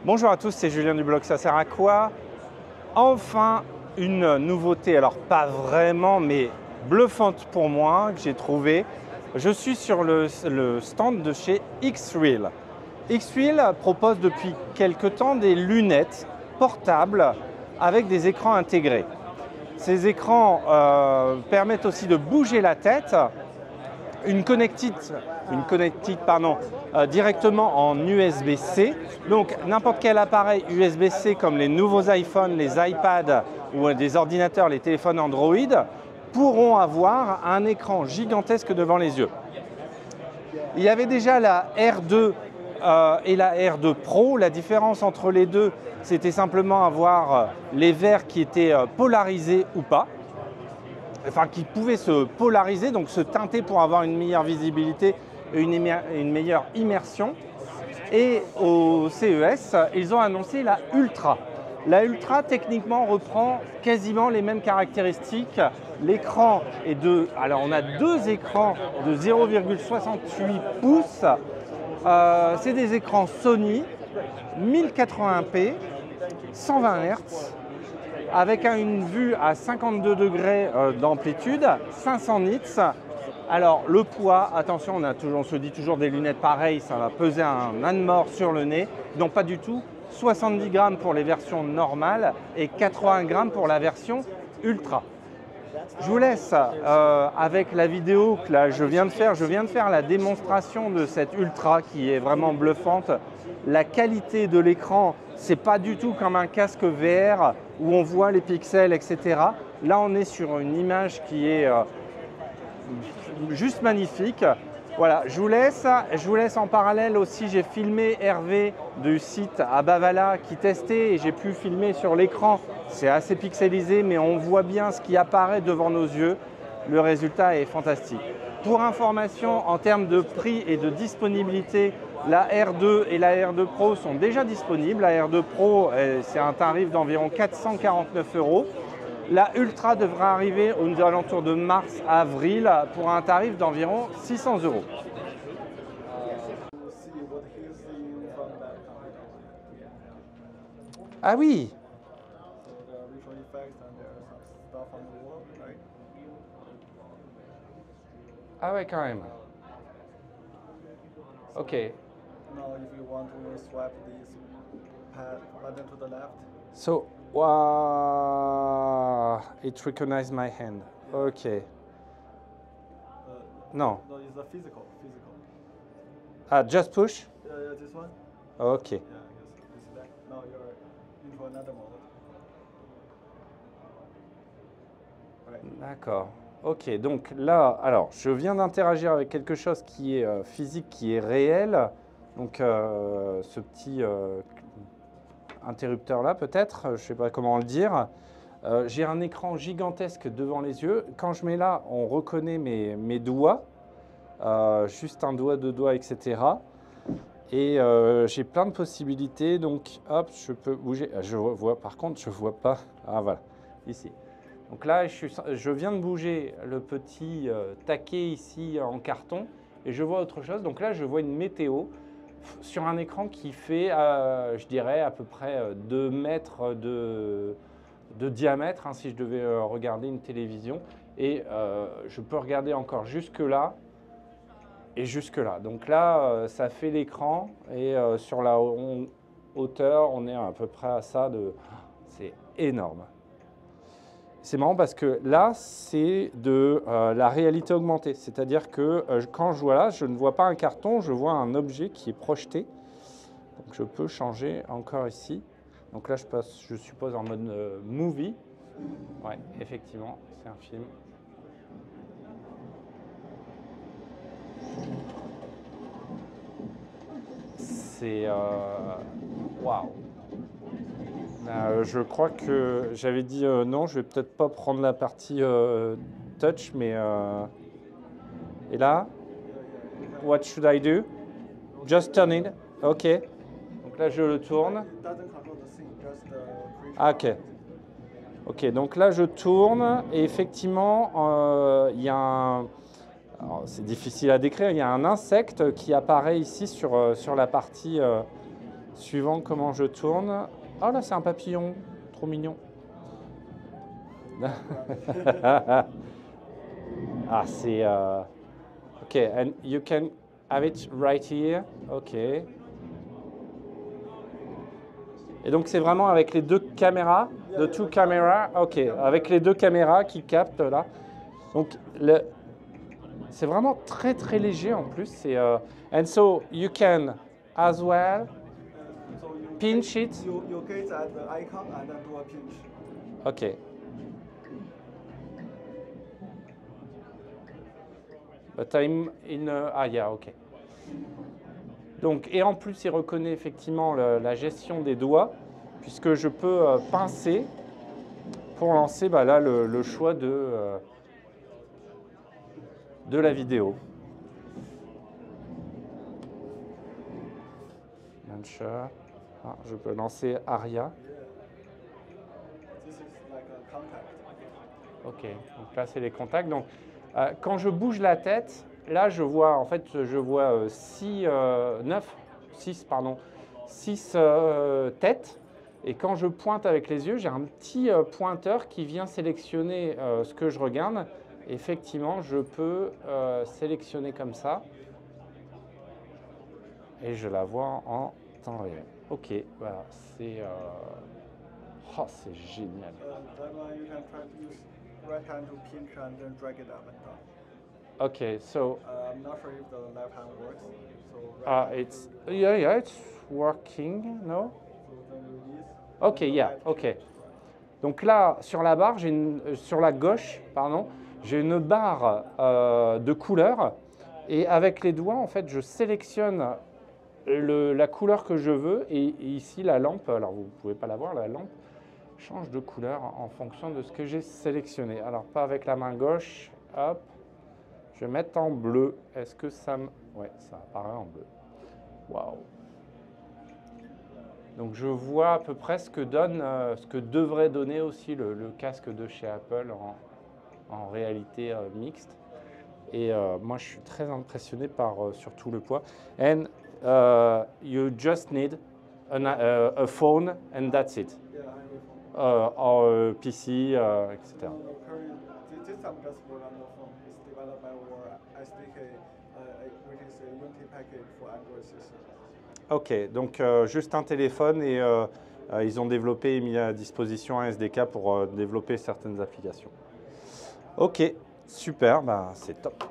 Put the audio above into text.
Bonjour à tous, c'est Julien du blog Ça sert à quoi? Enfin une nouveauté, alors pas vraiment, mais bluffante pour moi, que j'ai trouvé. Je suis sur le stand de chez XREAL. XREAL propose depuis quelque temps des lunettes portables avec des écrans intégrés. Ces écrans permettent aussi de bouger la tête. Une connectique directement en USB-C. Donc n'importe quel appareil USB-C comme les nouveaux iPhones, les iPads ou des ordinateurs, les téléphones Android pourront avoir un écran gigantesque devant les yeux. Il y avait déjà la R2 et la R2 Pro. La différence entre les deux, c'était simplement avoir les verres qui étaient polarisés ou pas. Enfin, qui pouvaient se polariser, donc se teinter pour avoir une meilleure visibilité et une meilleure immersion. Et au CES, ils ont annoncé la Ultra. La Ultra, techniquement, reprend quasiment les mêmes caractéristiques. L'écran est de... Alors, on a deux écrans de 0,68 pouces. C'est des écrans Sony, 1080p, 120 Hz, avec une vue à 52 degrés d'amplitude, 500 nits. Alors le poids, attention, on se dit toujours des lunettes pareilles, ça va peser un âne mort sur le nez. Non, pas du tout. 70 grammes pour les versions normales et 80 grammes pour la version Ultra. Je vous laisse avec la vidéo que là, je viens de faire. Je viens de faire la démonstration de cette Ultra qui est vraiment bluffante. La qualité de l'écran, c'est pas du tout comme un casque VR où on voit les pixels, etc. Là, on est sur une image qui est juste magnifique. Voilà, je vous laisse en parallèle aussi. J'ai filmé Hervé du site Abavala qui testait et j'ai pu filmer sur l'écran. C'est assez pixelisé, mais on voit bien ce qui apparaît devant nos yeux. Le résultat est fantastique. Pour information, en termes de prix et de disponibilité, la R2 et la R2 Pro sont déjà disponibles. La R2 Pro, c'est un tarif d'environ 449 €. La Ultra devra arriver aux alentours de mars-avril pour un tarif d'environ 600 €. Ah oui. Ah ouais, quand même. Ok. Now, if you want to swipe this button to the left, So, wow, it recognized my hand. Okay. No. no, it's a physical. Just push? This one? Ok. Yeah, yes, it's that. Now you're into another mode. Right. D'accord. Ok, donc là, alors, je viens d'interagir avec quelque chose qui est physique, qui est réel. Donc, ce petit interrupteur-là, peut-être, je ne sais pas comment le dire. J'ai un écran gigantesque devant les yeux. Quand je mets là, on reconnaît mes doigts, juste un doigt, deux doigts, etc. Et j'ai plein de possibilités. Donc, hop, je peux bouger. Je vois, par contre, je ne vois pas. Ah, voilà, ici. Donc là, je viens de bouger le petit taquet ici en carton et je vois autre chose. Donc là, je vois une météo sur un écran qui fait, je dirais, à peu près 2 mètres de diamètre, hein, si je devais regarder une télévision. Et je peux regarder encore jusque-là et jusque-là. Donc là, ça fait l'écran et sur la hauteur, on est à peu près à ça. C'est énorme. C'est marrant parce que là, c'est de la réalité augmentée. C'est-à-dire que quand je vois là, je ne vois pas un carton, je vois un objet qui est projeté. Donc je peux changer encore ici. Donc là, je passe, je suppose, en mode movie. Ouais, effectivement, c'est un film. C'est... waouh! Je crois que j'avais dit non, je vais peut-être pas prendre la partie touch, mais et là, what should I do? Just turn it. Ok. Donc là, je le tourne. It doesn't control the scene, just the creation. Ah, ok. Ok, donc là, je tourne et effectivement, il y a un... C'est difficile à décrire. Il y a un insecte qui apparaît ici sur la partie Suivant comment je tourne. Oh là, c'est un papillon. Trop mignon. Ah, c'est... OK, and you can have it right here. OK. Et donc, c'est vraiment avec les deux caméras, the two cameras. OK, avec les deux caméras qui captent là. Donc, c'est vraiment très, très léger en plus. And so, you can as well So you pinch it. you gaze at the icon and then do a pinch. OK. But I'm in yeah, OK. Donc, et en plus, il reconnaît effectivement la gestion des doigts, puisque je peux pincer pour lancer là, le choix de la vidéo. Launcher. Ah, je peux lancer Aria. This is like a contact. OK, donc là, c'est les contacts. Donc, quand je bouge la tête, là, je vois, en fait, je vois 6 têtes. Et quand je pointe avec les yeux, j'ai un petit pointeur qui vient sélectionner ce que je regarde. Effectivement, je peux sélectionner comme ça. Et je la vois en temps réel. OK, voilà, c'est génial. Then you can try to use right hand to pinch and then drag it up and down. OK, so I'm not sure if the left hand works. So right hand it's it's working, no? so then release. OK, yeah, OK. Donc là, sur la barre, sur la gauche, pardon, j'ai une barre de couleurs et avec les doigts, en fait, je sélectionne la couleur que je veux et ici, la lampe, alors vous ne pouvez pas la voir, la lampe change de couleur en fonction de ce que j'ai sélectionné. Alors, pas avec la main gauche, hop, je vais mettre en bleu. Est-ce que ça me... Ouais, ça apparaît en bleu. Waouh! Donc je vois à peu près ce que devrait donner aussi le casque de chez Apple en réalité mixte. Et moi, je suis très impressionné par surtout le poids. And you just need a phone and that's it. Yeah, I have Or PC, etc. No, currently, this time just work on the phone. It's developed by our SDK, which is a Unity package for Android system. OK, donc juste un téléphone et ils ont développé et mis à disposition un SDK pour développer certaines applications. OK, super, bah, c'est top.